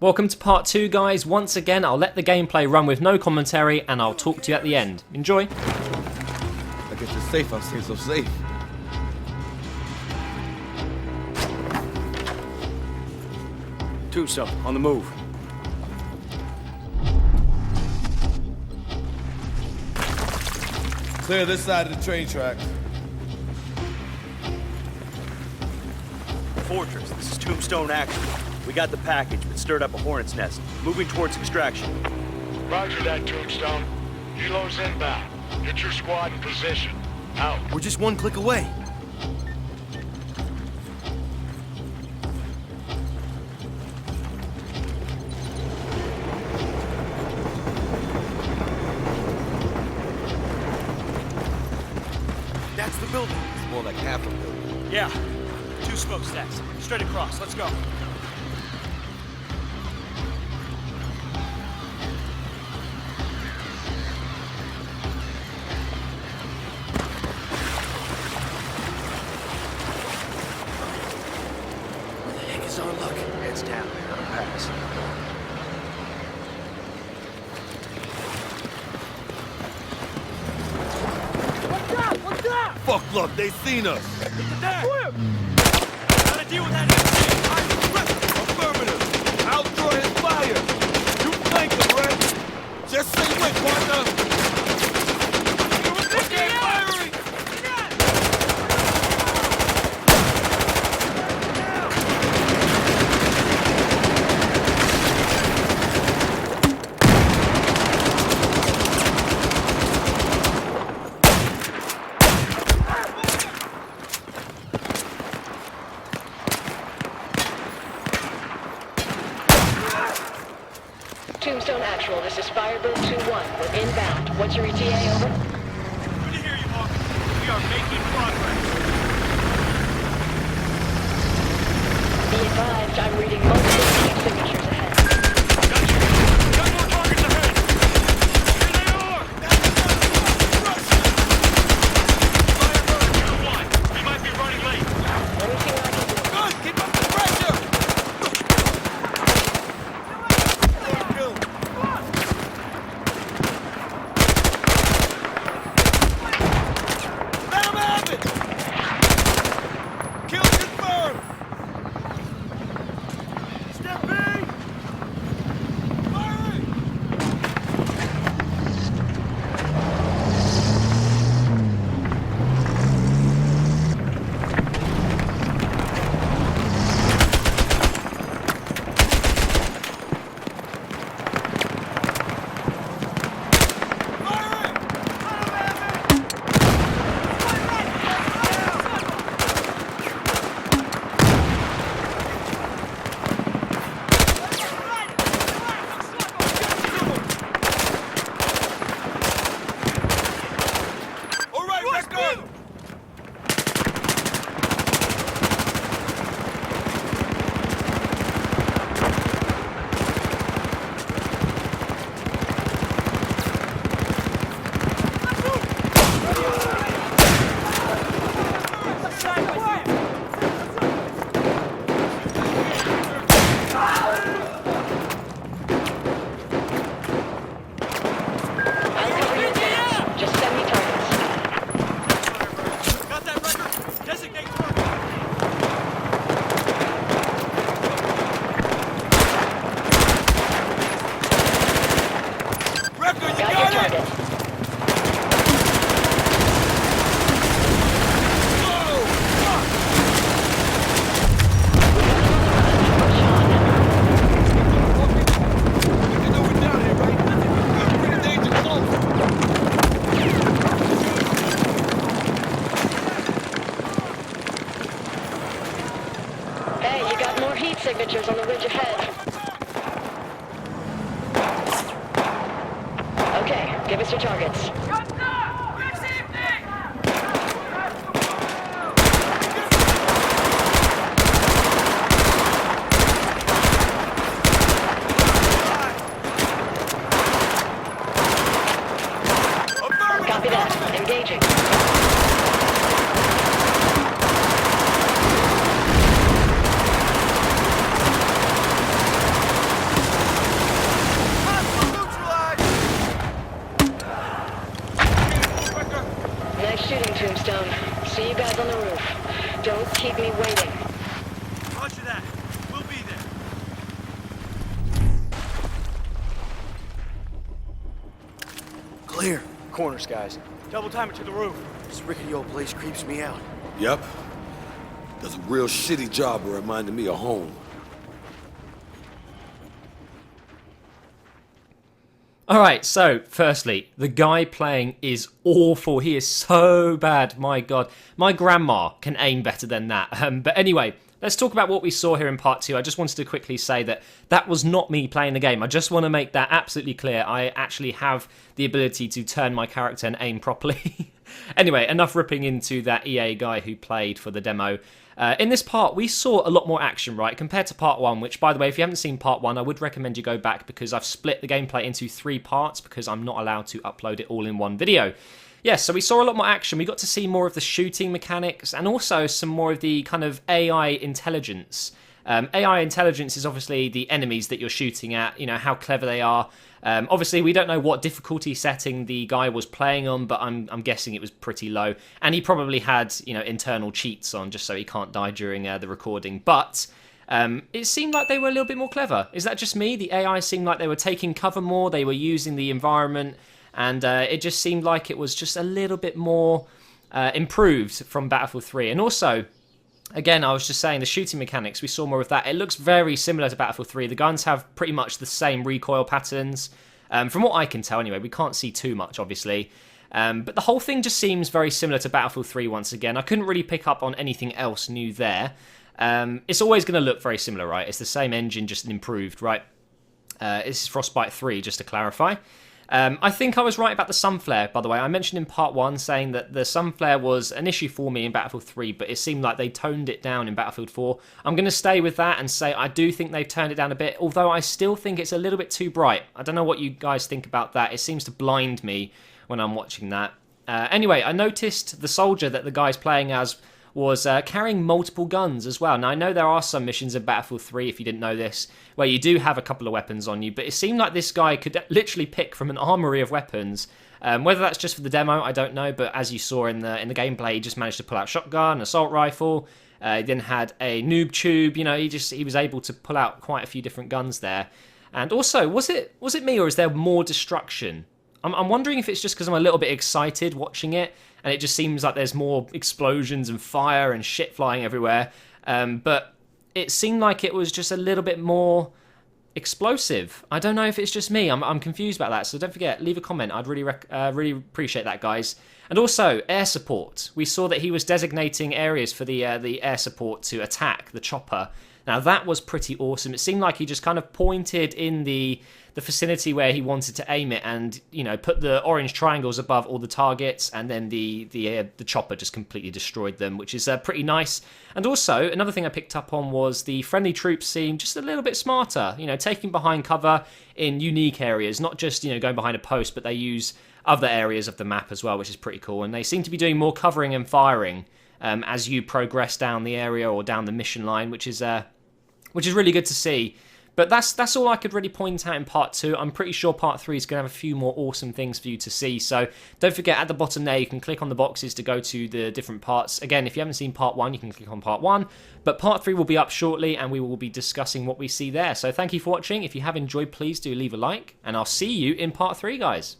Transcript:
Welcome to part 2, guys. Once again, I'll let the gameplay run with no commentary and I'll talk to you at the end. Enjoy. I guess you're safe. I seem so safe. Tuso, on the move. Clear this side of the train track. Fortress, this is Tombstone Action. We got the package, but stirred up a hornet's nest. Moving towards extraction. Roger that, Tombstone. Helo's inbound. Get your squad in position. Out. We're just one click away. That's the building. It's more like half a building. Yeah. 2 smokestacks. Straight across. Let's go. Where the heck is our luck? Heads down. On a pass. Fuck, look, they seen us. Gotta deal with that. Affirmative. I'll draw his fire. You flank him, right? Just say when, partner. Okay, firing. Tombstone Actual, this is Firebird 2-1. We're inbound. What's your ETA, over? Good to hear you, Hawk. We are making progress. Be advised, I'm reading multiple heat signatures ahead. Got you. Got more targets ahead. Here they are. Firebird 2-1. We might be running late. Let me see what I can do. Good, keep up the pressure. Let him have it. Kill confirmed. Step B. Firing. All right, record. I'll cover your dance. Just send me targets. Got that record? Designate target. Record, you Got your got it. target. You know we're down here, right? We're pretty danger close. Hey, you got more heat signatures on the ridge ahead. Okay, give us your targets. Copy that. Engaging. Nice shooting, Tombstone. See you guys on the roof. Don't keep me waiting. Roger that. We'll be there. Clear. Corners, guys. Double time it to the roof. This rickety old place creeps me out. Yep. Does a real shitty job of reminding me of home. Alright, so, firstly, the guy playing is awful. He is so bad, my god. My grandma can aim better than that. But anyway, let's talk about what we saw here in part 2. I just wanted to quickly say that that was not me playing the game. I just want to make that absolutely clear. I actually have the ability to turn my character and aim properly. Anyway, enough ripping into that EA guy who played for the demo. In this part, we saw a lot more action, right, compared to part 1, which, by the way, if you haven't seen part 1, I would recommend you go back because I've split the gameplay into 3 parts because I'm not allowed to upload it all in one video. Yes, so we saw a lot more action. We got to see more of the shooting mechanics and also some more of the kind of AI intelligence. AI intelligence is obviously the enemies that you're shooting at, you know, how clever they are. Obviously, we don't know what difficulty setting the guy was playing on, but I'm guessing it was pretty low. And he probably had, you know, internal cheats on just so he can't die during the recording. But it seemed like they were a little bit more clever. Is that just me? The AI seemed like they were taking cover more, they were using the environment, and it just seemed like it was just a little bit more improved from Battlefield 3. And also, again, I was just saying, the shooting mechanics, we saw more of that. It looks very similar to Battlefield 3. The guns have pretty much the same recoil patterns. From what I can tell, anyway. We can't see too much, obviously. But the whole thing just seems very similar to Battlefield 3 once again. I couldn't really pick up on anything else new there. It's always going to look very similar, right? It's the same engine, just improved, right? This is Frostbite 3, just to clarify. I think I was right about the sun flare, by the way. I mentioned in part 1 saying that the sun flare was an issue for me in Battlefield 3, but it seemed like they toned it down in Battlefield 4. I'm going to stay with that and say I do think they've turned it down a bit, although I still think it's a little bit too bright. I don't know what you guys think about that. It seems to blind me when I'm watching that. Anyway, I noticed the soldier that the guy's playing as was carrying multiple guns as well. Now, I know there are some missions in Battlefield 3, if you didn't know this, where you do have a couple of weapons on you, but it seemed like this guy could literally pick from an armory of weapons. Whether that's just for the demo, I don't know, but as you saw in the gameplay, he just managed to pull out shotgun, assault rifle, he then had a noob tube, you know, he was able to pull out quite a few different guns there. And also, was it me, or is there more destruction? I'm wondering if it's just because I'm a little bit excited watching it, and it just seems like there's more explosions and fire and shit flying everywhere. But it seemed like it was just a little bit more explosive. I don't know if it's just me. I'm confused about that. So don't forget, leave a comment. I'd really appreciate that, guys. And also, air support. We saw that he was designating areas for the air support to attack the chopper. Now, that was pretty awesome. It seemed like he just kind of pointed in the vicinity where he wanted to aim it and, you know, put the orange triangles above all the targets, and then the chopper just completely destroyed them, which is pretty nice. And also, another thing I picked up on was the friendly troops seemed just a little bit smarter, you know, taking behind cover in unique areas, not just, you know, going behind a post, but they use other areas of the map as well, which is pretty cool. And they seem to be doing more covering and firing as you progress down the area or down the mission line, which is really good to see. But that's all I could really point out in part 2. I'm pretty sure part 3 is going to have a few more awesome things for you to see. So don't forget, at the bottom there, you can click on the boxes to go to the different parts. Again, if you haven't seen part 1, you can click on part 1. But part 3 will be up shortly, and we will be discussing what we see there. So thank you for watching. If you have enjoyed, please do leave a like, and I'll see you in part 3, guys.